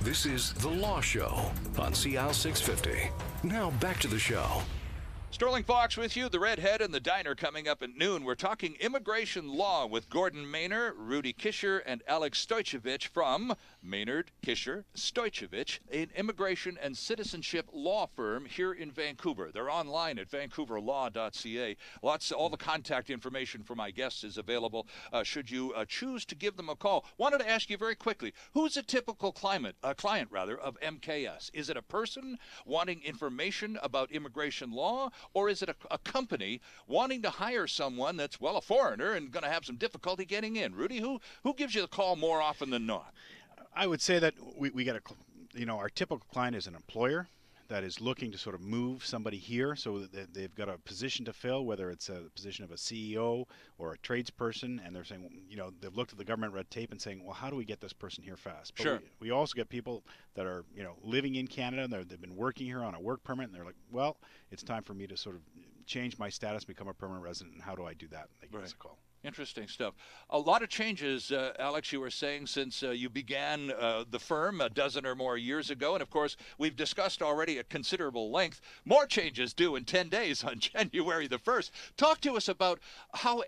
This is The Law Show on CL 650. Now back to the show. Sterling Fox with you, the Redhead and the Diner coming up at noon. We're talking immigration law with Gordon Maynard, Rudy Kisher, and Alex Stojcevic from Maynard, Kisher, Stojcevic, an immigration and citizenship law firm here in Vancouver. They're online at vancouverlaw.ca. All the contact information for my guests is available should you choose to give them a call. Wanted to ask you very quickly, who's a typical client of MKS? Is it a person wanting information about immigration law? Or is it a company wanting to hire someone that's, well, a foreigner and going to have some difficulty getting in? Rudy, who gives you the call more often than not? I would say that we get our typical client is an employer that is looking to sort of move somebody here, so that they've got a position to fill, whether it's a position of a CEO or a tradesperson, and they're saying, they've looked at the government red tape and saying, well, how do we get this person here fast? But sure. We also get people that are, living in Canada, and they've been working here on a work permit, and they're like, well, it's time for me to sort of change my status, become a permanent resident, and how do I do that? And they give us a call. Interesting stuff. A lot of changes, Alex, you were saying, since you began the firm a dozen or more years ago. And, of course, we've discussed already at considerable length more changes due in 10 days on January the 1st. Talk to us about how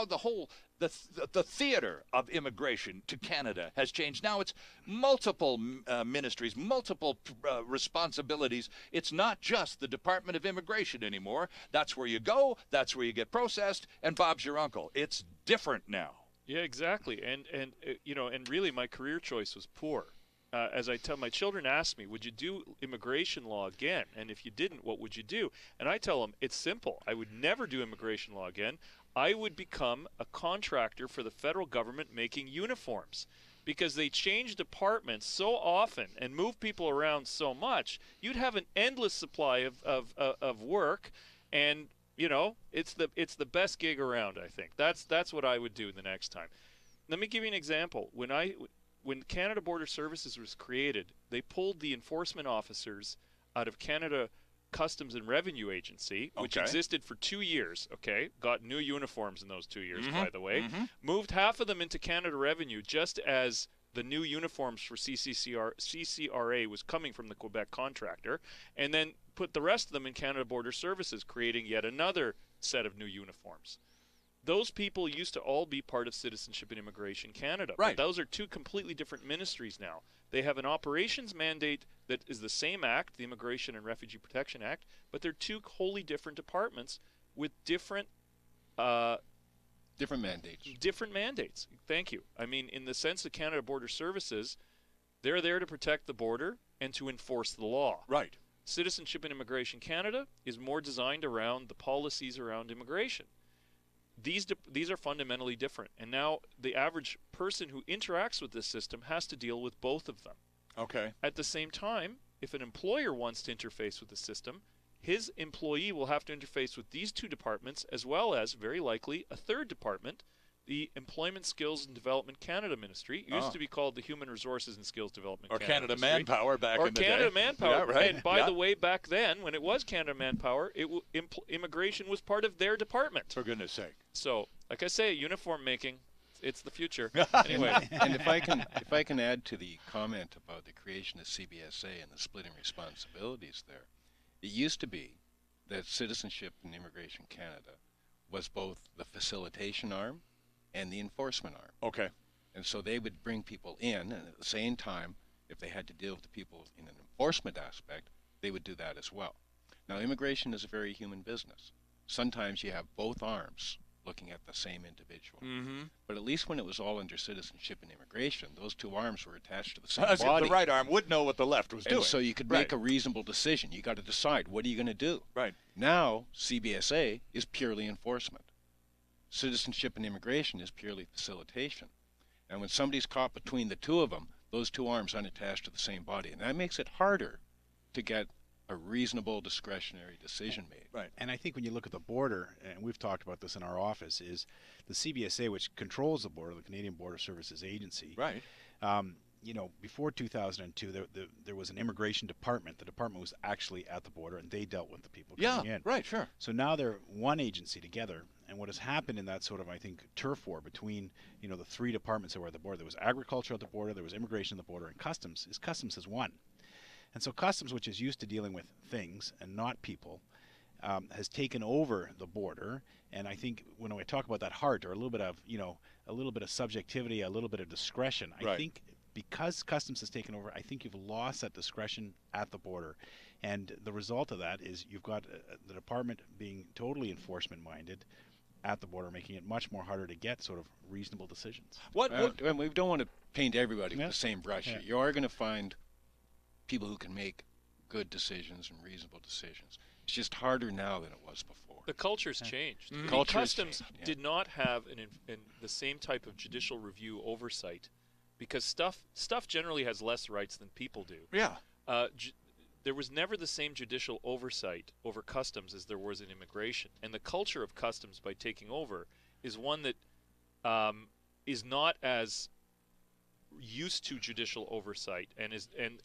the whole the theater of immigration to Canada has changed. Now it's multiple ministries, multiple responsibilities. It's not just the Department of Immigration anymore. That's where you go, that's where you get processed, and Bob's your uncle. It's different now. Yeah, exactly. And really my career choice was poor. As I tell my children, ask me, would you do immigration law again? And if you didn't, what would you do? And I tell them, it's simple. I would never do immigration law again. I would become a contractor for the federal government making uniforms, because they change departments so often and move people around so much. You'd have an endless supply of work, and it's the best gig around. I think that's what I would do the next time. Let me give you an example. When Canada Border Services was created, they pulled the enforcement officers out of Canada Customs and Revenue Agency, which existed for 2 years, got new uniforms in those 2 years, by the way, moved half of them into Canada Revenue just as the new uniforms for CCRA was coming from the Quebec contractor, and then put the rest of them in Canada Border Services, creating yet another set of new uniforms. Those people used to all be part of Citizenship and Immigration Canada. Right. But those are two completely different ministries now. They have an operations mandate that is the same act, the Immigration and Refugee Protection Act, but they're two wholly different departments with different mandates. Different mandates. Thank you. I mean, in the sense of Canada Border Services, they're there to protect the border and to enforce the law. Right. Citizenship and Immigration Canada is more designed around the policies around immigration. These are fundamentally different, and now the average person who interacts with this system has to deal with both of them. Okay. At the same time, if an employer wants to interface with the system, his employee will have to interface with these two departments, as well as, very likely, a third department, the Employment Skills and Development Canada Ministry. It used to be called the Human Resources and Skills Development Canada Ministry. Manpower back in the day. Or Canada Manpower. Yeah, right. And by the way, back then, when it was Canada Manpower, immigration was part of their department. For goodness sake. So, like I say, uniform making, it's the future. Anyway. And if I can add to the comment about the creation of CBSA and the splitting responsibilities there, it used to be that Citizenship and Immigration Canada was both the facilitation arm and the enforcement arm. Okay. And so they would bring people in, and at the same time, if they had to deal with the people in an enforcement aspect, they would do that as well. Now, immigration is a very human business. Sometimes you have both arms looking at the same individual. But at least when it was all under Citizenship and Immigration, those two arms were attached to the same body. The right arm would know what the left was doing. And so you could make a reasonable decision. You got to decide, what are you going to do? Right. Now, CBSA is purely enforcement. Citizenship and Immigration is purely facilitation. And when somebody's caught between the two of them, those two arms aren't attached to the same body. And that makes it harder to get a reasonable discretionary decision made. Right. And I think when you look at the border, and we've talked about this in our office, is the CBSA, which controls the border, the Canadian Border Services Agency. Right. before 2002, there was an immigration department. The department was actually at the border, and they dealt with the people coming in. Right, sure. So now they're one agency together, and what has happened in that sort of, I think, turf war between, the three departments that were at the border, there was agriculture at the border, there was immigration at the border, and customs has won. And so customs, which is used to dealing with things and not people, has taken over the border. And I think when I talk about that heart, or a little bit of subjectivity, a little bit of discretion, Right. I think because customs has taken over, I think you've lost that discretion at the border. And the result of that is you've got the department being totally enforcement minded at the border, making it much more harder to get sort of reasonable decisions. And we don't want to paint everybody with the same brush. Yeah. You are going to find people who can make good decisions and reasonable decisions. It's just harder now than it was before. The culture's changed. Mm-hmm. The Culture has Customs changed, yeah. did not have the same type of judicial review oversight, because stuff generally has less rights than people do. Yeah. There was never the same judicial oversight over customs as there was in immigration. And the culture of customs, by taking over, is one that is not as used to judicial oversight, and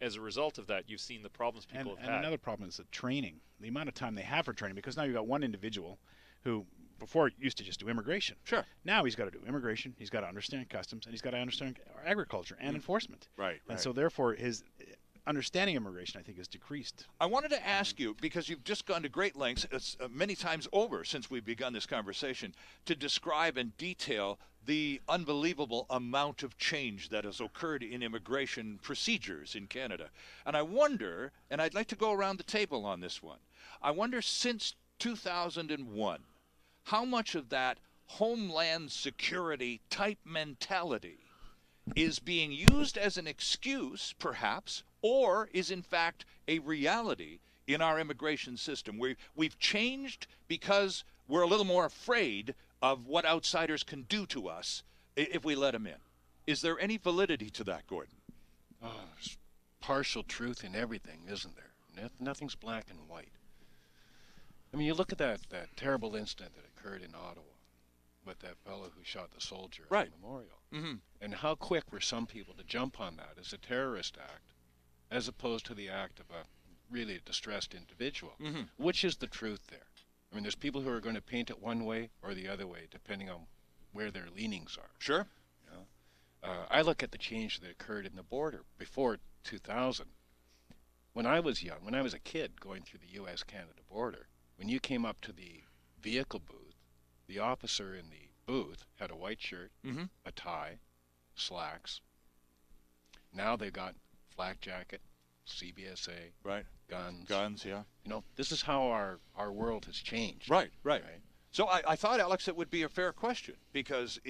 as a result of that, you've seen the problems people have had. And another problem is the training, the amount of time they have for training, because now you've got one individual who before used to just do immigration. Sure. Now he's got to do immigration, he's got to understand customs, and he's got to understand agriculture and enforcement. Right. And so therefore his understanding immigration, I think, has decreased. I wanted to ask you, because you've just gone to great lengths many times over since we've begun this conversation, to describe in detail the unbelievable amount of change that has occurred in immigration procedures in Canada. And I wonder, and I'd like to go around the table on this one, I wonder since 2001, how much of that homeland security type mentality is being used as an excuse, perhaps, or is in fact a reality in our immigration system. We've changed because we're a little more afraid of what outsiders can do to us if we let them in. Is there any validity to that, Gordon? Oh, there's partial truth in everything, isn't there? Nothing's black and white. I mean, you look at that terrible incident that occurred in Ottawa with that fellow who shot the soldier at the memorial. Mm-hmm. And how quick were some people to jump on that as a terrorist act, as opposed to the act of a really distressed individual. Mm-hmm. Which is the truth there? I mean, there's people who are going to paint it one way or the other way, depending on where their leanings are. Sure. You know? I look at the change that occurred in the border before 2000. When I was young, when I was a kid going through the U.S.-Canada border, when you came up to the vehicle booth, the officer in the booth had a white shirt, Mm-hmm. a tie, slacks. Now they've got flak jacket, CBSA, Right. guns. Guns, yeah. You know, this is how our world has changed. Right. So I thought, Alex, it would be a fair question, because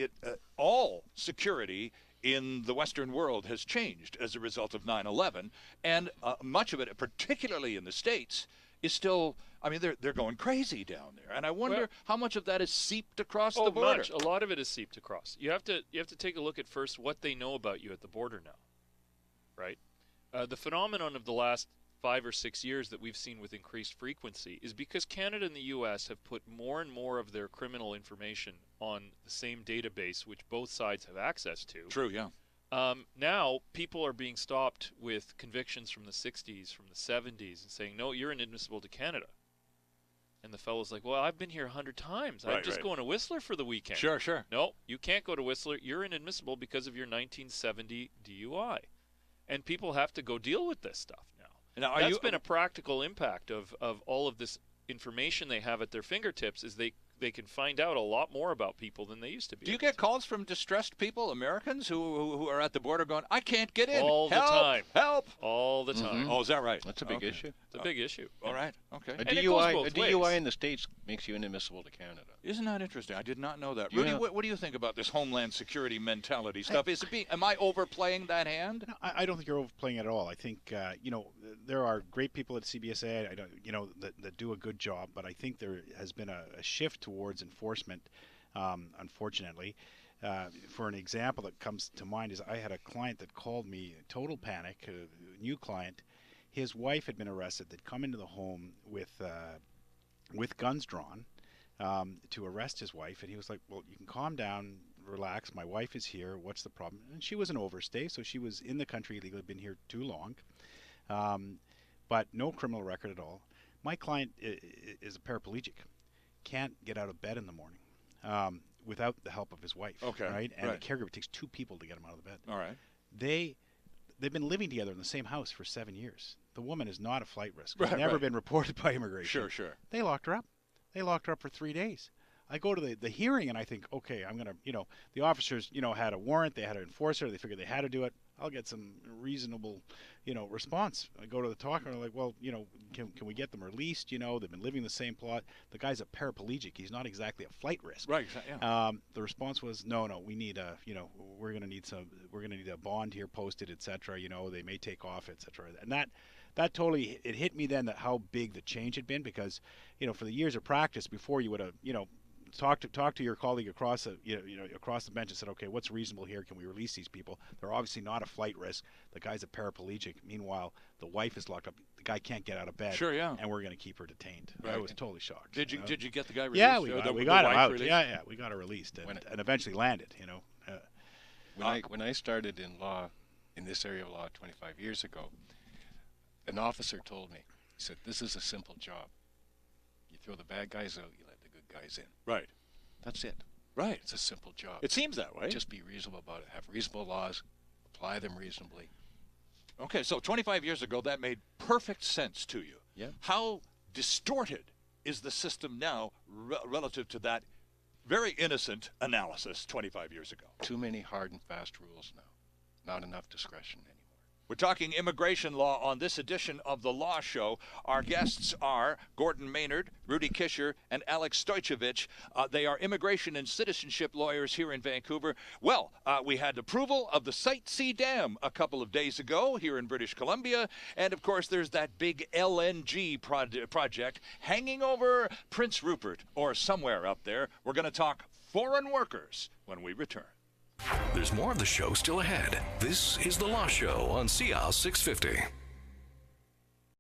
all security in the Western world has changed as a result of 9/11, and much of it, particularly in the States, is still, I mean, they're going crazy down there. And I wonder how much of that is seeped across the border. Much. A lot of it is seeped across. You have to take a look at first what they know about you at the border now, right? The phenomenon of the last 5 or 6 years that we've seen with increased frequency is because Canada and the U.S. have put more and more of their criminal information on the same database, which both sides have access to. True, yeah. Now, people are being stopped with convictions from the 60s, from the 70s, and saying, no, you're inadmissible to Canada. And the fellow's like, well, I've been here 100 times. I'm just going to Whistler for the weekend. Sure. No, you can't go to Whistler. You're inadmissible because of your 1970 DUI. And people have to go deal with this stuff now. That's been a practical impact of all of this information they have at their fingertips, is they can find out a lot more about people than they used to be. Do you get calls from distressed people, Americans, who are at the border going, I can't get in. All the time. Help! All the time. Oh, is that right? That's a big issue. It's a big issue. All right. Okay. A And it goes DUI, both a DUI ways. in the States makes you inadmissible to Canada. Isn't that interesting? I did not know that. Do you Rudy, know- what do you think about this homeland security mentality stuff? Am I overplaying that hand? No, I don't think you're overplaying it at all. I think there are great people at CBSA. That do a good job, but I think there has been a shift towards enforcement. Unfortunately, for an example that comes to mind is I had a client that called me, total panic, a new client. His wife had been arrested. They'd come into the home with guns drawn to arrest his wife, and he was like, "Well, you can calm down, relax. My wife is here. What's the problem? And she was an overstay, so she was in the country illegally, been here too long, but no criminal record at all. My client is a paraplegic, can't get out of bed in the morning without the help of his wife. Okay. Right? And Right. the caregiver takes 2 people to get him out of the bed. All right. They've been living together in the same house for 7 years. The woman is not a flight risk. Right, Never right. been reported by immigration. Sure, sure. They locked her up. They locked her up for 3 days. I go to the hearing and I think, okay, I'm going to, the officers, had a warrant. They had to enforce her. They figured they had to do it. I'll get some reasonable, response. I go to the talker and I'm like, well, can we get them released? They've been living the same plot. The guy's a paraplegic. He's not exactly a flight risk. Right. Yeah. The response was, no, we need we're going to need a bond here posted, etc. They may take off, etc. And that totally, it hit me then that how big the change had been, because, for the years of practice before, you would have, talk to your colleague across the across the bench and said, okay, what's reasonable here? Can we release these people? They're obviously not a flight risk. The guy's a paraplegic. Meanwhile, the wife is locked up. The guy can't get out of bed. Sure, yeah. And we're going to keep her detained. Right. I was totally shocked. Did you get the guy released? Yeah, The we got him wife out. released? Yeah, we got her released and eventually landed. When I started in law, in this area of law 25 years ago, an officer told me, he said, this is a simple job. You throw the bad guys out, you let the good guys in. Right. That's it. Right. It's a simple job. It seems that way. Just be reasonable about it. Have reasonable laws. Apply them reasonably. Okay, so 25 years ago, that made perfect sense to you. Yeah. How distorted is the system now relative to that very innocent analysis 25 years ago? Too many hard and fast rules now. Not enough discretion anymore. We're talking immigration law on this edition of The Law Show. Our guests are Gordon Maynard, Rudy Kisher, and Alex Stoicevich. They are immigration and citizenship lawyers here in Vancouver. Well, we had approval of the Site C Dam a couple of days ago here in British Columbia. And, of course, there's that big LNG project hanging over Prince Rupert or somewhere up there. We're going to talk foreign workers when we return. There's more of the show still ahead. This is The Law Show on CL 650.